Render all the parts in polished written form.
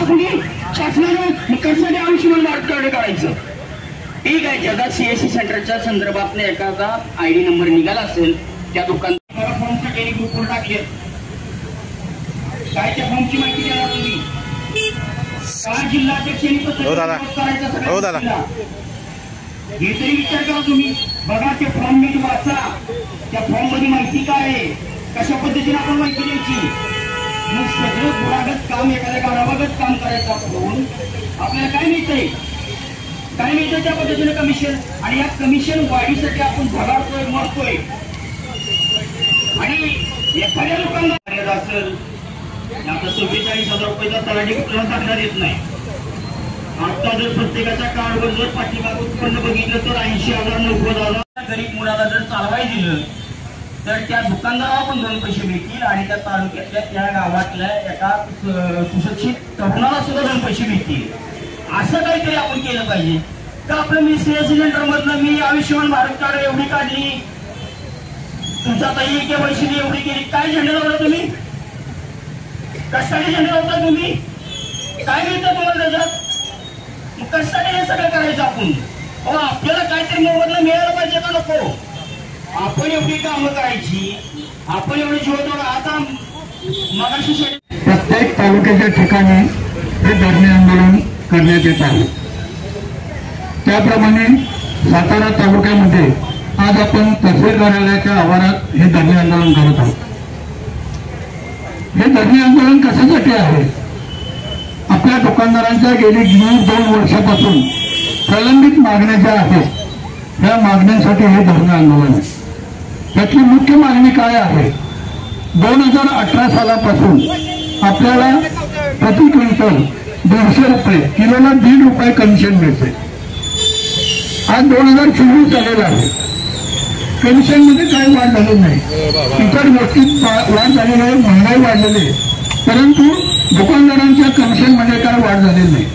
कुणी शासनानं कशाने आयुष्यमान भारत कार्ड काढायचं? ठीक आहे, जगात सीएससी सेंटरच्या संदर्भात एखादा आयडी नंबर निघाला असेल त्या दुकानदार फॉर्मच्या काही ग्रुपवर टाकले काय त्या फॉर्मची माहिती द्या तुम्ही काय जिल्हाध्यक्षांनी करायचं हे तरी विचार करा तुम्ही. बघा ते फॉर्म नीट वाचा, त्या फॉर्म मध्ये माहिती काय आहे, कशा पद्धतीने आपण माहिती द्यायची. मग सगळं गुणागत काम एखाद्या गावागत काम करायचं असून आपल्याला काय मिळतंय त्या पद्धतीने कमिशन. आणि या कमिशन वाढीसाठी आपण झगाडतोय मरतोय. आणि एखाद्या लोकांना असेल आता 44,000 रुपयाचा तलाठी कुठला टाकण्यात येत नाही. आता जर प्रत्येकाच्या कार्डवर जर पाठीमाग उत्पन्न बघितलं तर 80,000 90,000 गरीब मुलाला जर चालवाय दिलं तर त्या दुकानदाराला पण 2 पैसे मिळतील आणि त्या तालुक्यातल्या त्या गावातल्या एका सुशिक्षित तरुणाला सुद्धा 2 पैसे मिळतील. असं काहीतरी आपण केलं पाहिजे. तर आपलं मी सीएससी सेंटर मधलं मी आयुष्यमान भारत कार्ड एवढी काढली, तुमचा ताई केवायसी एवढी केली, काय झेंडा लावला तुम्ही? कशासाठी झेंडा लावता तुम्ही? काय मिळतं तुम्हाला त्याच्यात? कशासाठी हे सगळं करायचं आपण? आपल्याला काहीतरी मोबदला मिळायला पाहिजे का नको? आपण एवढी कामं करायची, आपण एवढी जीवतोड. आता मगाशी प्रत्येक तालुक्याच्या ठिकाणी हे धरणे आंदोलन करण्यात येत आहे. त्याप्रमाणे सातारा तालुक्यामध्ये आज आपण तहसील कार्यालयाच्या आवारात हे धरणे आंदोलन करत आहोत. हे धरणे आंदोलन कशासाठी आहे? आपल्या दुकानदारांच्या गेली 2 वर्षापासून प्रलंबित मागण्या ज्या आहेत त्या मागण्यांसाठी हे धरणे आंदोलन आहे. त्याची मुख्य मागणी काय आहे? 2018 सालापासून आपल्याला प्रति क्विंटल 150 रुपये, किलोला 1.5 रुपये कमिशन मिळते. आज 2024 झालेला आहे. कमिशन मध्ये काही वाढ झाली नाही, इतर गोष्टीत वाढ झालेली आहे, महागाई वाढलेली आहे, परंतु दुकानदारांच्या कमिशन मध्ये काय वाढ झालेली नाही.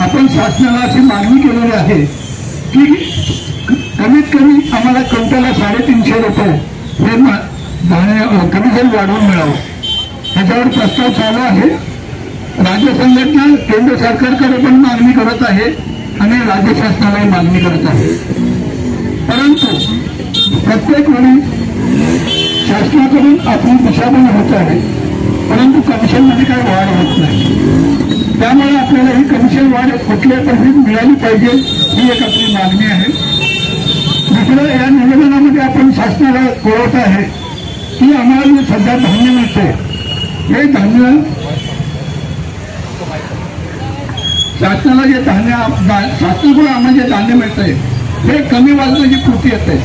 आपण शासनाला अशी मागणी केलेली आहे की कमीत कमी आम्हाला क्विंटलला 350 रुपये हे कमिशन वाढवून मिळावं. ह्याच्यावर प्रस्ताव चालू आहे. राज्य संघटना केंद्र सरकारकडे पण मागणी करत आहे आणि राज्य शासनालाही मागणी करत आहे. परंतु प्रत्येक वेळी शासनाकडून आपली दिशाभूल होत आहे, परंतु कमिशन मध्ये काही वाढ होत नाही. त्यामुळे आपल्याला ही कमिशन वाढ कुठल्या पद्धतीत मिळाली पाहिजे ही एक आपली मागणी आहे. दुसरं, या निवेदनामध्ये आपण शासनाला कळवत आहे की आम्हाला जे सध्या धान्य मिळते हे धान्य शासनाला जे धान्य शासनाकडून आम्हाला जे धान्य मिळतंय हे कमी वजनाची कृती येते.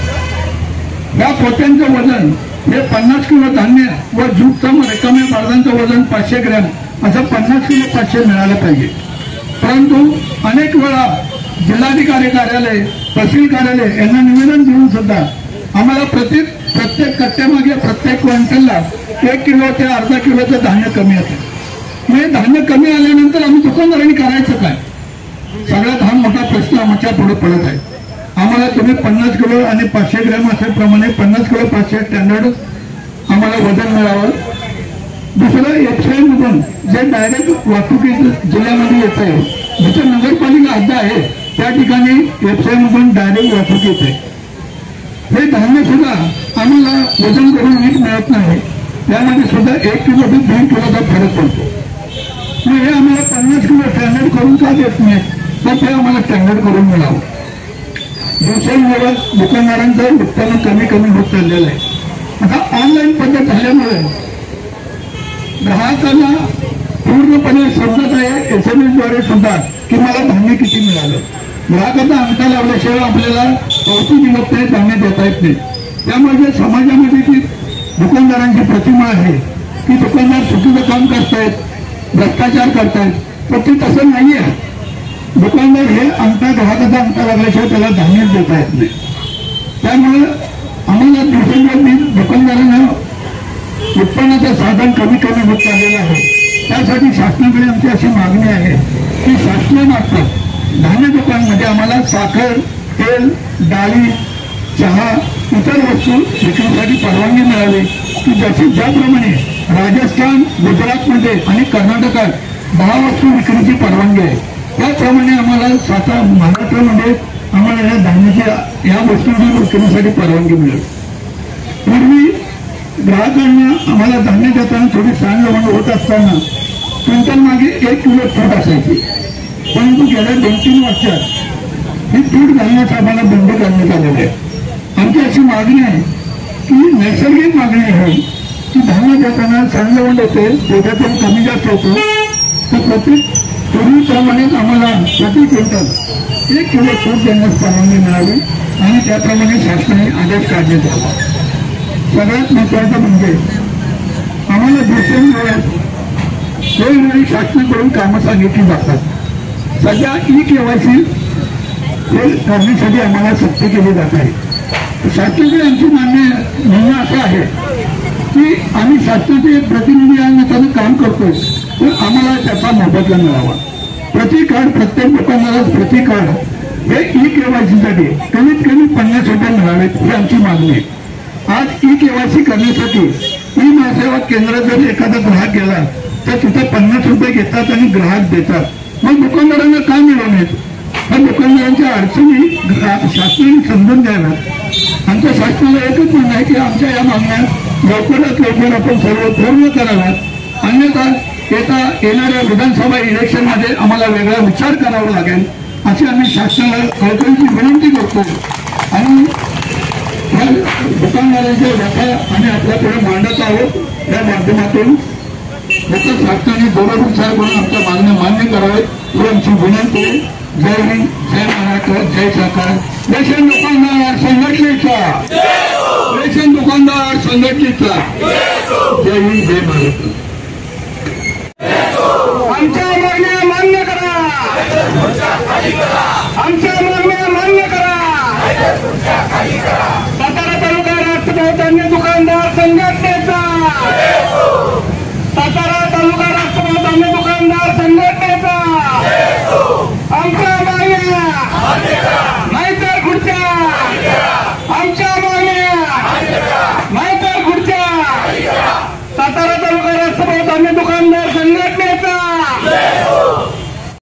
या पोत्यांचं वजन हे 50 किलो धान्य व जूटचं रिकाम्या पदार्थांचं वजन 500 ग्रॅम असं 50 किलो 500 मिळालं पाहिजे. परंतु अनेक वेळा जिल्हाधिकारी कार्यालय, तहसील कार्यालय यांना निवेदन देऊन सुद्धा आम्हाला प्रत्येक कट्ट्यामागे प्रत्येक क्विंटलला 1 किलो ते अर्धा किलोचं धान्य कमी येतं. म्हणजे धान्य कमी आल्यानंतर आम्ही दुकानदारांनी करायचं काय? सगळ्यात हा मोठा प्रश्न आमच्या पुढे पडत आहे. आम्हाला तुम्ही 50 किलो आणि 500 ग्रॅम असल्याप्रमाणे 50 किलो 500 स्टँडर्ड आम्हाला वजन मिळावं. दुसरं, एफसीआय मधून जे डायरेक्ट वाहतुकी जिल्ह्यामध्ये येत आहे, जिथे नगरपालिका हद्द आहे त्या ठिकाणी एफसीआय मधून डायरेक्ट वाहतूक येते. हे धान्य सुद्धा आम्हाला वजन करून नीट मिळत नाही. त्यामध्ये सुद्धा 1 किलो ते 2 किलोचा फरक पडतो. मग हे आम्हाला 50 किलो स्टँडर्ड करून का देत नाही? तर ते आम्हाला स्टँडर्ड करून मिळावं. दिवसेंदिवस दुकानदारांचं उत्पन्न कमी होत चाललेलं आहे. आता ऑनलाईन पद्धत झाल्यामुळे ग्राहकांना पूर्णपणे समजत आहे SMS द्वारे सुद्धा की मला धान्य किती मिळालं. ग्राहकांना अंगठा लावल्याशिवाय आपल्याला पावती दिवस ते धान्य देता येत नाही. त्यामुळे जे समाजामध्ये जी दुकानदारांची प्रतिमा आहे की दुकानदार चुकीचं काम करतायत, भ्रष्टाचार करतायत, तर ते तसं नाही आहे. दुकानदार हे अंगठा, ग्राहकाचा अंगठा लागल्याशिवाय त्याला धान्य देता येत नाही. त्यामुळे आम्हाला दिवसेंदिवस दुकानदारांना उत्पन्नाचं साधन कमी होत चाललेलं आहे. त्यासाठी शासनाकडे आमची अशी मागणी आहे की शासनामार्फत धान्य दुकानमध्ये आम्हाला साखर, तेल, डाळी, चहा, इतर वस्तू विक्रीसाठी परवानगी मिळावी की ज्याप्रमाणे राजस्थान, गुजरातमध्ये आणि कर्नाटकात 10 वस्तू विक्रीची परवानगी आहे. त्याप्रमाणे आम्हाला महाराष्ट्रामध्ये आम्हाला या धान्याच्या या वस्तूंची विक्रीसाठी परवानगी मिळेल. पूर्वी ग्राहकांना आम्हाला धान्य देताना थोडी सांगवण होत असताना क्विंटल मागे 1 किलो तूट असायची. परंतु गेल्या 2-3 वर्षात ही तूट घालण्यास आम्हाला बंद करण्यात आलेली आहे. आमची अशी मागणी आहे की नैसर्गिक मागणी आहे की धान्य देताना सांगवण होते, पोटातून कमी जास्त होतो, तर प्रत्येक पूर्वीप्रमाणेच आम्हाला प्रति क्विंटल 1 किलो तूट देण्यास परवानगी मिळावी आणि त्याप्रमाणे शासनाने आदेश काढण्यात आला. सगळ्यात महत्वाचं म्हणजे आम्हाला दिवसेंदिवस वेगवेगळी शासनाकडून कामं सांगितली जातात. सध्या KYC करण्यासाठी आम्हाला सक्ती केली जात आहे. शासनाकडे आमची म्हणणं असं आहे की आम्ही शासनाचे प्रतिनिधी आणण्याचं काम करतोय, तर आम्हाला त्याचा मोबदला मिळावा. प्रति कार्ड प्रत्येक दुकानदारास प्रति कार्ड हे KYC साठी कमीत कमी 50 रुपये मिळावेत ही आमची मागणी आहे. आज KYC करण्यासाठी महासेवा केंद्रात जर एखादा ग्राहक गेला तर तिथे 50 रुपये घेतात आणि ग्राहक देतात. मग दुकानदारांना काय मिळून येत? या दुकानदारांच्या अडचणी शासनाने समजून घ्याव्यात. आमच्या शासनाला एकच म्हणणं आहे की आमच्या या मागण्या लवकरात लवकर आपण सर्व पूर्ण कराव्यात. अन्यथा येणाऱ्या विधानसभा इलेक्शनमध्ये आम्हाला वेगळा विचार करावा लागेल अशी आम्ही शासनाला कळकळीची विनंती करतो. आणि दुकानदारांच्या व्यथा आम्ही आपल्यापुढे मांडत आहोत. या माध्यमातून फक्त शासनाने जोरानुसार म्हणून आमच्या मागण्या मान्य कराव्यात ही आमची विनंती आहे. जय हिंद, जय महाराष्ट्र, जय सरकार. रेशन दुकानदार संघटनेचा, रेशन दुकानदार संघटनेचा जय हिंद, जय महाराष्ट्र. आमच्या मागण्या मान्य करा, आमच्या मागण्या मान्य करा. सातारा तालुका राष्ट्रभाऊ